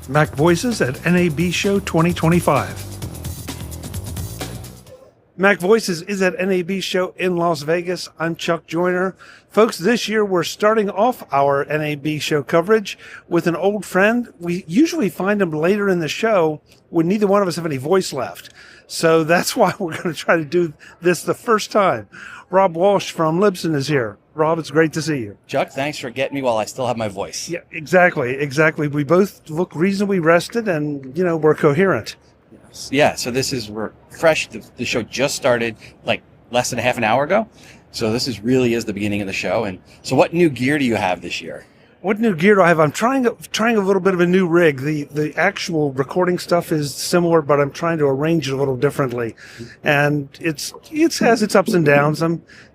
MacVoices at NAB Show 2025. MacVoices is at NAB Show in Las Vegas. I'm Chuck Joyner. Folks, this year we're starting off our NAB Show coverage with an old friend. We usually find him later in the show when neither one of us have any voice left. So that's why we're going to try to do this the first time. Rob Walch from Libsyn is here. Rob, it's great to see you. Chuck, thanks for getting me while I still have my voice. Yeah, exactly. We both look reasonably rested and, we're coherent. Yeah, so we're fresh. The show just started like less than half an hour ago. So this really is the beginning of the show. And so what new gear do you have this year? What new gear do I have? I'm trying a little bit of a new rig. The actual recording stuff is similar, but I'm trying to arrange it a little differently. And it has its ups and downs.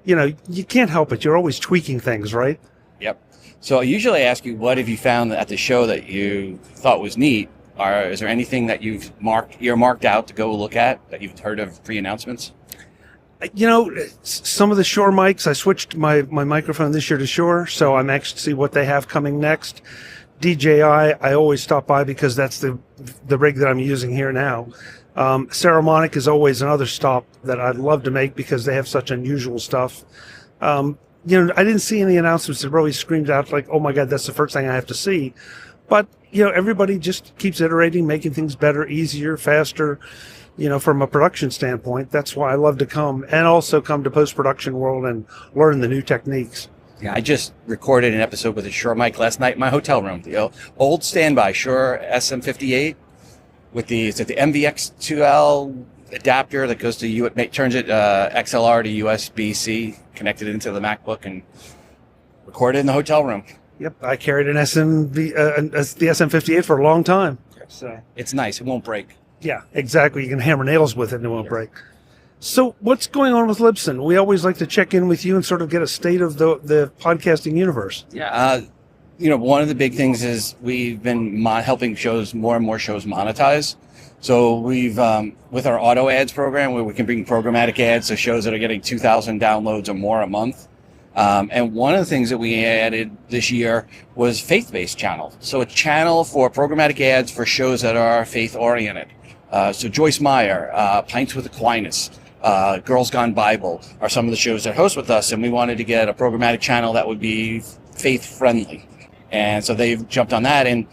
You can't help it. You're always tweaking things, right? Yep. So usually I ask you, what have you found at the show that you thought was neat? Or is there anything that you've marked out to go look at that you've heard of pre-announcements? Some of the Shure mics, I switched my microphone this year to Shure, so I'm anxious to see what they have coming next. DJI, I always stop by because that's the rig that I'm using here now. Saramonic is always another stop that I'd love to make because they have such unusual stuff. I didn't see any announcements that really screamed out like, oh my God, that's the first thing I have to see. But, everybody just keeps iterating, making things better, easier, faster. From a production standpoint, that's why I love to come and also come to post-production world and learn the new techniques. Yeah, I just recorded an episode with a Shure mic last night in my hotel room. The old standby Shure SM58 with the MVX2L adapter that goes to turns it XLR to USB-C, connected into the MacBook, and recorded in the hotel room. Yep, I carried the SM58 for a long time. So it's nice; it won't break. Yeah, exactly. You can hammer nails with it and it won't break. So what's going on with Libsyn? We always like to check in with you and sort of get a state of the podcasting universe. Yeah, one of the big things is we've been helping more and more shows monetize. So we've, with our auto ads program, where we can bring programmatic ads to shows that are getting 2,000 downloads or more a month. And one of the things that we added this year was faith-based channel. So a channel for programmatic ads for shows that are faith-oriented. So Joyce Meyer, Pints with Aquinas, Girls Gone Bible are some of the shows that host with us, and we wanted to get a programmatic channel that would be faith-friendly. And so they've jumped on that, and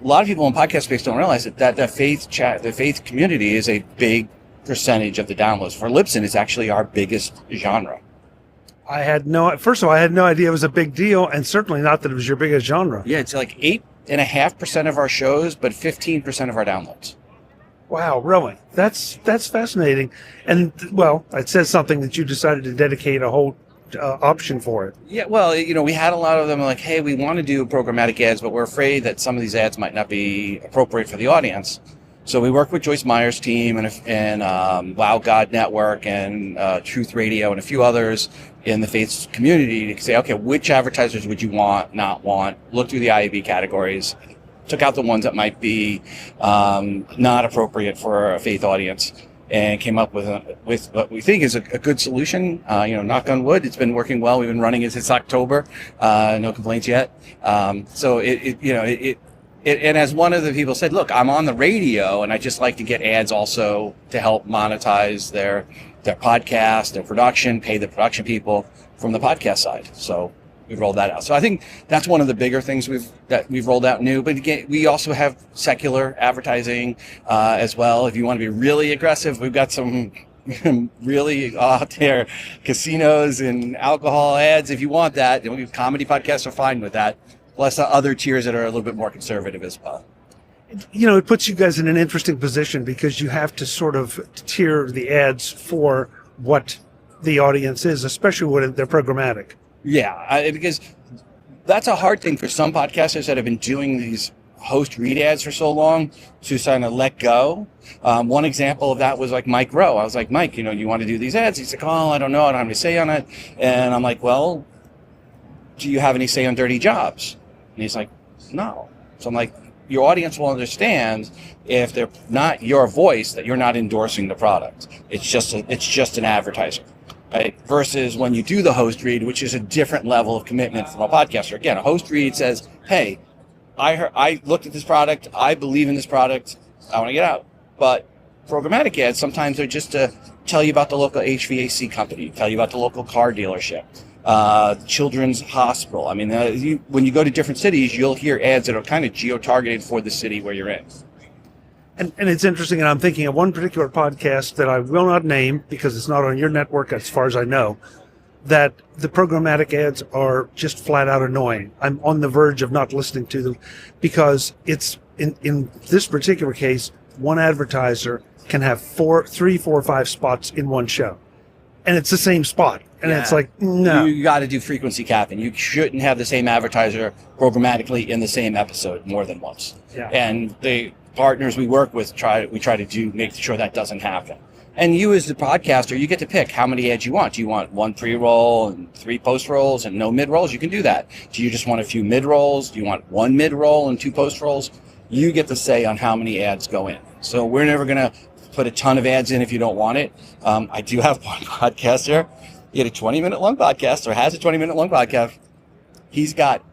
a lot of people in podcast space don't realize that the faith community is a big percentage of the downloads. For Libsyn, it's actually our biggest genre. First of all, I had no idea it was a big deal, and certainly not that it was your biggest genre. Yeah, it's like 8.5% of our shows, but 15% of our downloads. Wow, really? That's fascinating. And, well, it says something that you decided to dedicate a whole option for it. Yeah, well, we had a lot of them like, hey, we want to do programmatic ads, but we're afraid that some of these ads might not be appropriate for the audience. So we worked with Joyce Meyer's team and Wow God Network and Truth Radio and a few others in the faith community to say, okay, which advertisers would you not want? Look through the IAB categories. Took out the ones that might be not appropriate for a faith audience, and came up with what we think is a good solution. Knock on wood, it's been working well. We've been running it since October. No complaints yet. So and as one of the people said, look, I'm on the radio, and I just like to get ads also to help monetize their podcast, their production, pay the production people from the podcast side. So we rolled that out. So I think that's one of the bigger things we've rolled out new. But again, we also have secular advertising as well. If you want to be really aggressive, we've got some really out there casinos and alcohol ads. If you want that, comedy podcasts are fine with that. Plus other tiers that are a little bit more conservative as well. It puts you guys in an interesting position because you have to sort of tier the ads for what the audience is, especially when they're programmatic. Yeah, because that's a hard thing for some podcasters that have been doing these host read ads for so long to kind of let go. One example of that was like Mike Rowe. I was like, Mike, you want to do these ads? He's like, oh, I don't know. I don't have any say on it. And I'm like, well, do you have any say on dirty jobs? And he's like, no. So I'm like, your audience will understand if they're not your voice, that you're not endorsing the product. It's just an advertiser. Right? Versus when you do the host read, which is a different level of commitment from a podcaster. Again, a host read says, hey, I looked at this product. I believe in this product. I want to get out. But programmatic ads, sometimes they're just to tell you about the local HVAC company, tell you about the local car dealership, children's hospital. I mean, when you go to different cities, you'll hear ads that are kind of geo-targeted for the city where you're in. And it's interesting, and I'm thinking of one particular podcast that I will not name because it's not on your network as far as I know, that the programmatic ads are just flat out annoying. I'm on the verge of not listening to them because it's, in this particular case, one advertiser can have 3, 4, 5 spots in one show. And it's the same spot. And it's like, no. You got to do frequency capping. You shouldn't have the same advertiser programmatically in the same episode more than once. Yeah. And the partners we work with, we try to make sure that doesn't happen. And you as the podcaster, you get to pick how many ads you want. Do you want 1 pre-roll and 3 post-rolls and no mid-rolls? You can do that. Do you just want a few mid-rolls? Do you want 1 mid-roll and 2 post-rolls? You get to say on how many ads go in. So we're never going to put a ton of ads in if you don't want it. I do have one podcaster. He had a 20-minute long podcast, or has a 20-minute long podcast. He's got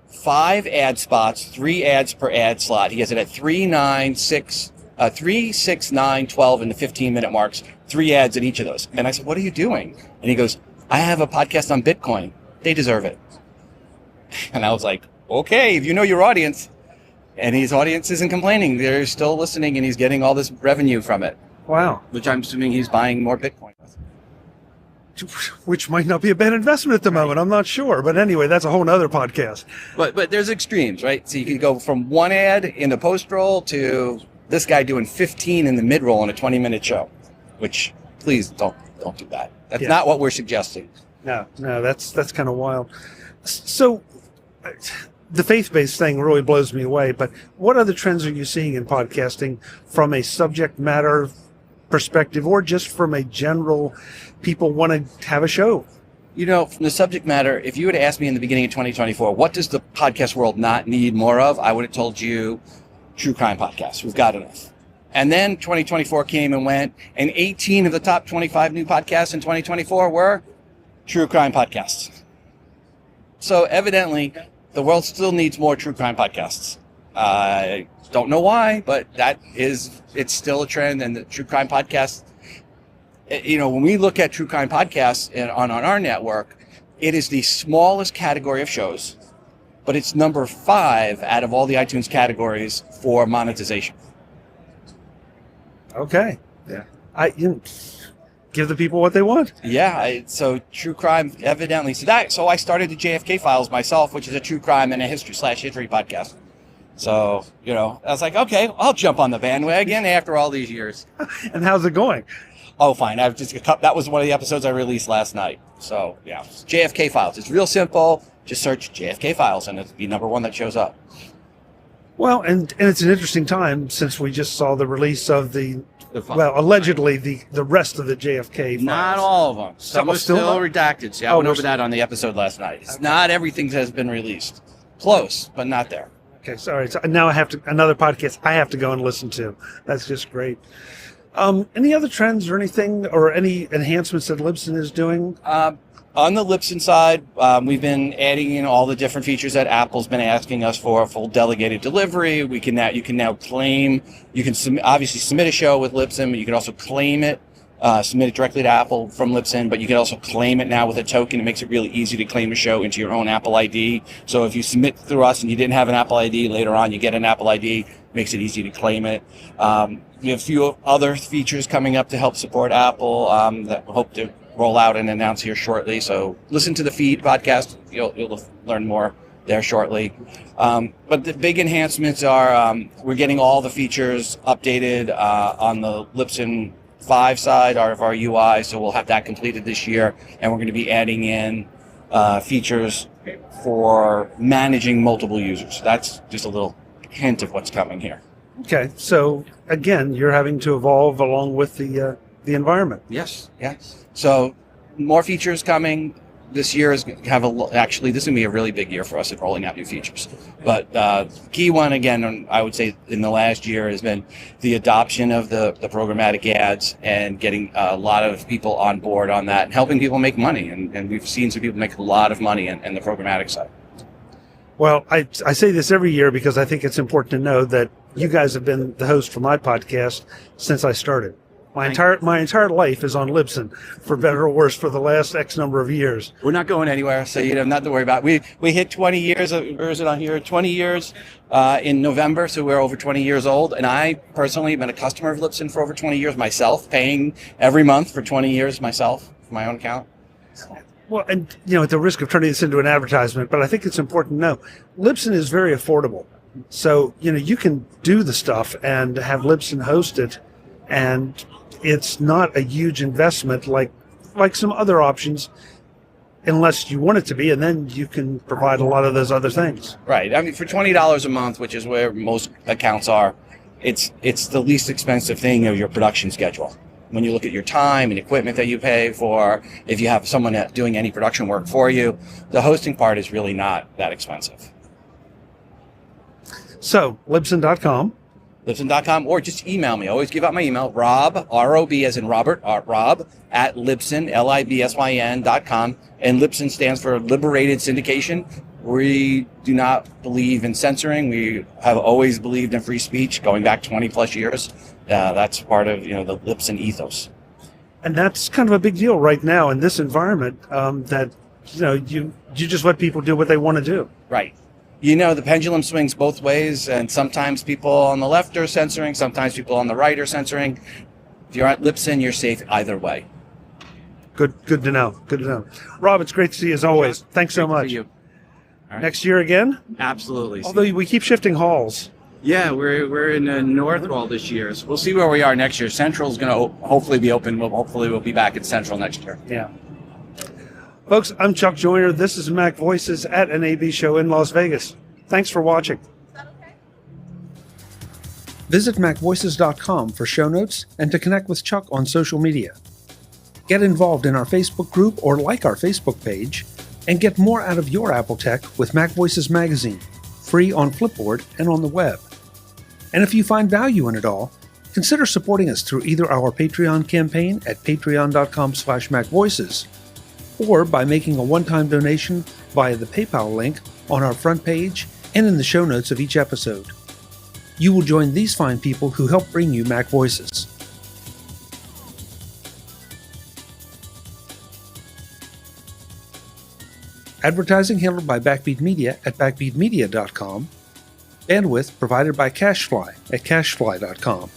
5 ad spots, 3 ads per ad slot. He has it at 3, 9, 6, 3, 6, 9, 12, and the 15-minute marks, 3 ads in each of those. And I said, what are you doing? And he goes, I have a podcast on Bitcoin. They deserve it. And I was like, okay, if you know your audience. And his audience isn't complaining. They're still listening, and he's getting all this revenue from it. Wow. Which I'm assuming he's buying more Bitcoin with. Which might not be a bad investment at the moment. I'm not sure. But anyway, that's a whole nother podcast. But there's extremes, right? So you can go from 1 ad in the post-roll to this guy doing 15 in the mid-roll in a 20-minute show. Which, please, don't do that. That's not what we're suggesting. No, that's kind of wild. So the faith-based thing really blows me away, but what other trends are you seeing in podcasting from a subject matter perspective, or just from a general people want to have a show? You know, from the subject matter, if you would have asked me in the beginning of 2024, what does the podcast world not need more of? I would have told you true crime podcasts. We've got enough. And then 2024 came and went, and 18 of the top 25 new podcasts in 2024 were true crime podcasts. So evidently, the world still needs more true crime podcasts. I don't know why, but it's still a trend. And the true crime podcasts, when we look at true crime podcasts on our network, it is the smallest category of shows, but it's number 5 out of all the iTunes categories for monetization. Okay. Yeah. Give the people what they want. Yeah, so true crime, evidently. So I started the JFK Files myself, which is a true crime and a history podcast. So, I was like, okay, I'll jump on the bandwagon after all these years. And how's it going? Oh, fine. That was one of the episodes I released last night. So, yeah, JFK Files. It's real simple. Just search JFK Files, and it'll be number 1 that shows up. Well, and it's an interesting time since we just saw the release of allegedly the rest of the JFK files. Not all of them. Some are still redacted. See, I went over that on the episode last night. It's not everything has been released. Close, but not there. Okay, sorry. So now I have another podcast I have to go and listen to. That's just great. Any other trends or anything, or any enhancements that Libsyn is doing? On the Libsyn side, we've been adding in all the different features that Apple's been asking us for. Full delegated delivery. You can now claim. You can obviously submit a show with Libsyn, but you can also claim it. Submit it directly to Apple from Libsyn, but you can also claim it now with a token. It makes it really easy to claim a show into your own Apple ID. So if you submit through us and you didn't have an Apple ID, later on you get an Apple ID. Makes it easy to claim it. We have a few other features coming up to help support Apple that we hope to roll out and announce here shortly. So listen to the Feed podcast. You'll learn more there shortly. But the big enhancements are we're getting all the features updated on the Libsyn 5 side of our UI. So we'll have that completed this year. And we're going to be adding in features for managing multiple users. That's just a little hint of what's coming here. Okay. So again, you're having to evolve along with the environment. Yes. So more features coming. This year is actually this is going to be a really big year for us in rolling out new features. But key one again, I would say in the last year has been the adoption of the programmatic ads and getting a lot of people on board on that and helping people make money. And we've seen some people make a lot of money in the programmatic side. Well, I say this every year because I think it's important to know that you guys have been the host for my podcast since I started. My entire life is on Libsyn, for better or worse, for the last X number of years. We're not going anywhere, so you have nothing to worry about. We hit 20 years, or is it on here? 20 years in November, so we're over 20 years old. And I personally have been a customer of Libsyn for over 20 years myself, paying every month for 20 years myself, for my own account. Well, and, at the risk of turning this into an advertisement, but I think it's important to know, Libsyn is very affordable. So, you can do the stuff and have Libsyn host it, and it's not a huge investment like some other options, unless you want it to be, and then you can provide a lot of those other things. Right. I mean, for $20 a month, which is where most accounts are, it's the least expensive thing of your production schedule. When you look at your time and equipment that you pay for, if you have someone doing any production work for you, the hosting part is really not that expensive. So, Libsyn.com. Libsyn.com, or just email me. I always give out my email, Rob, R-O-B as in Robert, Rob, at Libsyn, Libsyn.com. And Libsyn stands for Liberated Syndication. We do not believe in censoring. We have always believed in free speech, going back 20 plus years. That's part of the Libsyn ethos. And that's kind of a big deal right now in this environment, that you just let people do what they want to do. Right. The pendulum swings both ways, and sometimes people on the left are censoring, sometimes people on the right are censoring. If you're at Libsyn, you're safe either way. Good to know. Good to know. Rob, it's great to see you as always. Thanks so much. Great to see you. All right. Next year again? Absolutely. Although we keep shifting halls. Yeah, we're in the North Wall this year. So we'll see where we are next year. Central's going to hopefully be open. We'll be back at Central next year. Yeah. Folks, I'm Chuck Joyner. This is MacVoices at NAB Show in Las Vegas. Thanks for watching. Visit MacVoices.com for show notes and to connect with Chuck on social media. Get involved in our Facebook group or like our Facebook page, and get more out of your Apple tech with MacVoices Magazine, free on Flipboard and on the web. And if you find value in it all, consider supporting us through either our Patreon campaign at patreon.com/MacVoices, or by making a one-time donation via the PayPal link on our front page and in the show notes of each episode. You will join these fine people who help bring you MacVoices. Advertising handled by Backbeat Media at backbeatmedia.com. Bandwidth provided by CashFly at cashfly.com.